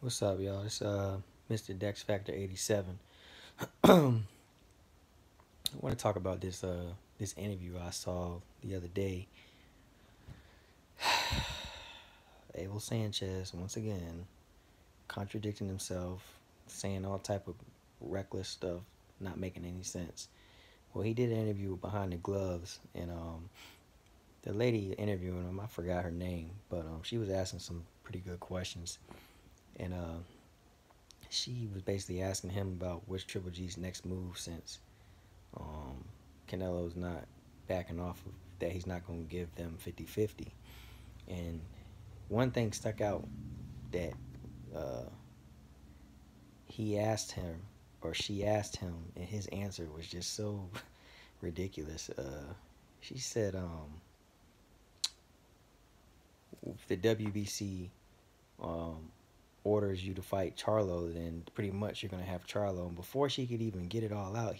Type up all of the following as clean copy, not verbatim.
What's up, y'all? It's Mr. Dex Factor 87. I want to talk about this interview I saw the other day. Abel Sanchez once again contradicting himself, saying all type of reckless stuff, not making any sense. Well, he did an interview behind the gloves, and the lady interviewing him, I forgot her name, but she was asking some pretty good questions, and she was basically asking him about what's Triple G's next move since Um, Canelo's not backing off of that. He's not going to give them 50-50. And one thing stuck out that uh, he asked him, or she asked him, and his answer was just so ridiculous. She said, if the WBC um, orders you to fight Charlo, then pretty much you're going to have Charlo. And before she could even get it all out,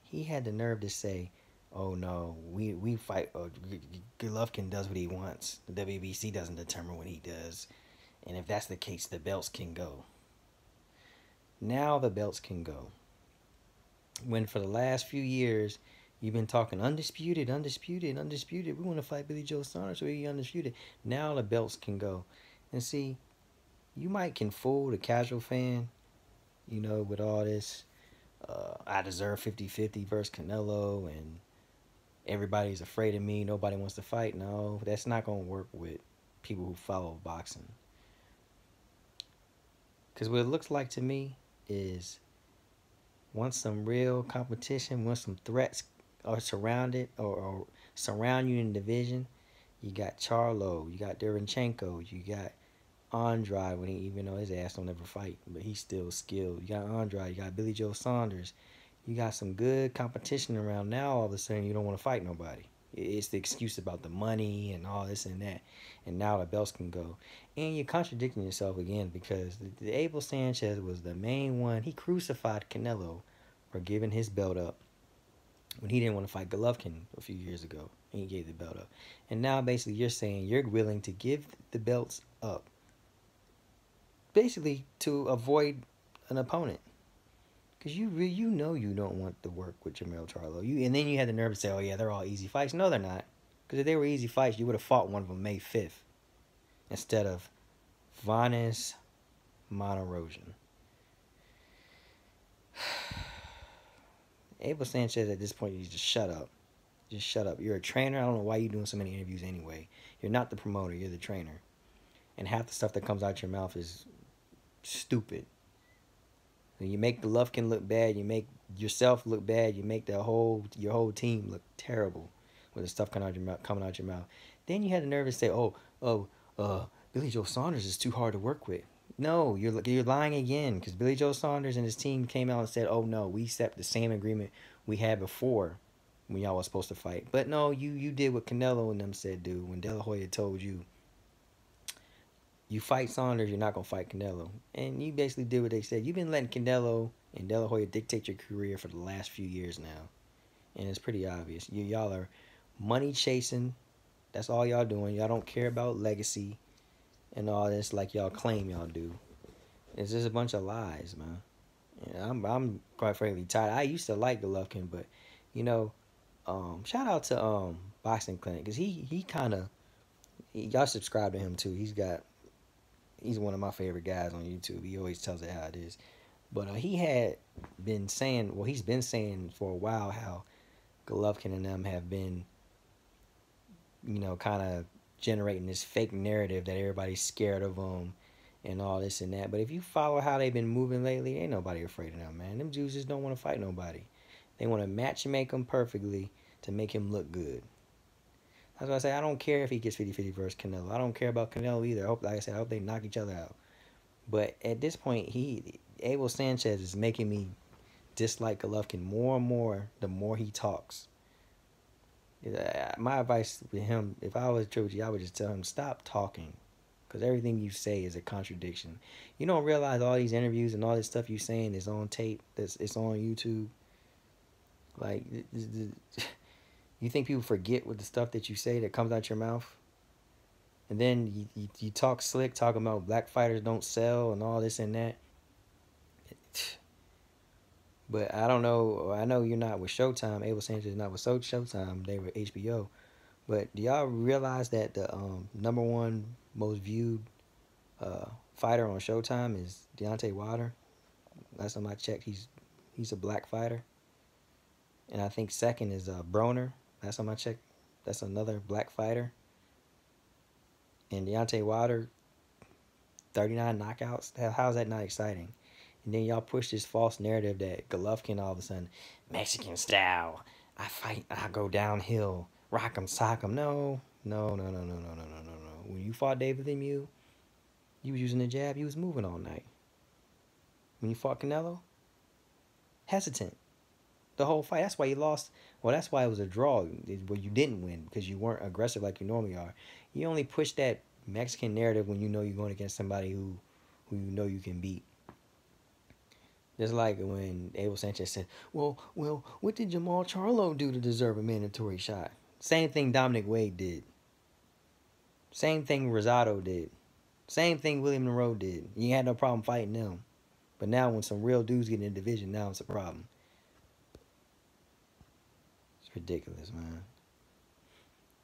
he had the nerve to say, "Oh no, we fight. Golovkin does what he wants. The WBC doesn't determine what he does, and if that's the case, the belts can go." Now the belts can go. When for the last few years you've been talking undisputed, undisputed, undisputed. We want to fight Billy Joe Saunders, so we undisputed. Now the belts can go, and see, you might can fool the casual fan, with all this. I deserve 50-50 versus Canelo, and everybody's afraid of me. Nobody wants to fight. No, that's not going to work with people who follow boxing. Because what it looks like to me is once some real competition, once some threats are surrounded or surround you in the division, you got Charlo, you got Derevchenko, you got Andrade, when he, even though his ass don't ever fight, but he's still skilled. You got Andrade, you got Billy Joe Saunders. You got some good competition around. Now all of a sudden you don't want to fight nobody. It's the excuse about the money and all this and that. And now the belts can go. And you're contradicting yourself again because the Abel Sanchez was the main one. He crucified Canelo for giving his belt up when he didn't want to fight Golovkin a few years ago. And he gave the belt up. And now basically you're saying you're willing to give the belts up basically to avoid an opponent. Because you know you don't want to work with Jamel Charlo. And then you had the nerve to say, oh, yeah, they're all easy fights. No, they're not. Because if they were easy fights, you would have fought one of them May 5th instead of Vanes Monterosian. Abel Sanchez, at this point, you just shut up. Just shut up. You're a trainer. I don't know why you're doing so many interviews anyway. You're not the promoter. You're the trainer. And half the stuff that comes out your mouth is stupid. You make Golovkin look bad. You make yourself look bad. You make your whole team look terrible with the stuff coming out your mouth. Then you had the nerve to say, Billy Joe Saunders is too hard to work with. No, you're lying again because Billy Joe Saunders and his team came out and said, oh no, we set the same agreement we had before when y'all was supposed to fight. But no, you did what Canelo and them said, dude. When De La Hoya told you, you fight Saunders, you're not going to fight Canelo. And you basically did what they said. You've been letting Canelo and De La Hoya dictate your career for the last few years now. And it's pretty obvious. Y'all are money chasing. That's all y'all doing. Y'all don't care about legacy and all this like y'all claim y'all do. It's just a bunch of lies, man. I'm quite frankly tired. I used to like Golovkin, but, shout out to Boxing Clinic because he kind of, y'all subscribe to him too. He's one of my favorite guys on YouTube. He always tells it how it is. But he had been saying, he's been saying for a while how Golovkin and them have been, kind of generating this fake narrative that everybody's scared of them and all this and that. But if you follow how they've been moving lately, ain't nobody afraid of them, man. Them Jews just don't want to fight nobody. They want to match make him perfectly to make him look good. That's why I say I don't care if he gets 50-50 versus Canelo. I don't care about Canelo either. Like I said, I hope they knock each other out. But at this point, Abel Sanchez is making me dislike Golovkin more and more the more he talks. My advice with him, if I was Triple G, I would just tell him, stop talking. Because everything you say is a contradiction. You don't realize all these interviews and all this stuff you're saying is on tape. It's on YouTube. Like, you think people forget what the stuff that you say that comes out your mouth? And then you talk slick, talking about black fighters don't sell and all this and that. But I don't know. I know you're not with Showtime. Abel Sanchez is not with Showtime. They were HBO. But do y'all realize that the number one most viewed fighter on Showtime is Deontay Wilder? Last time I checked, he's a black fighter. And I think second is Broner. Last time I checked, that's another black fighter. And Deontay Wilder, 39 knockouts. How's that not exciting? And then y'all push this false narrative that Golovkin all of a sudden, Mexican style. I fight, I go downhill, rock 'em, sock 'em. No, no, no, no, no, no, no, no, no, no. When you fought David Lemieux, you was using the jab, you was moving all night. When you fought Canelo, hesitant. The whole fight. That's why you lost. Well, that's why it was a draw. Well, you didn't win because you weren't aggressive like you normally are. You only push that Mexican narrative when you know you're going against somebody who you know you can beat. Just like when Abel Sanchez said, well, what did Jamal Charlo do to deserve a mandatory shot? Same thing Dominic Wade did. Same thing Rosado did. Same thing William Monroe did. You had no problem fighting them. But now when some real dudes get in the division, now it's a problem. It's ridiculous, man.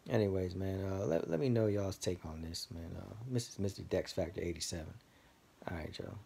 Anyways, man, let me know y'all's take on this, man. Mr. Dex Factor 87. All right, y'all.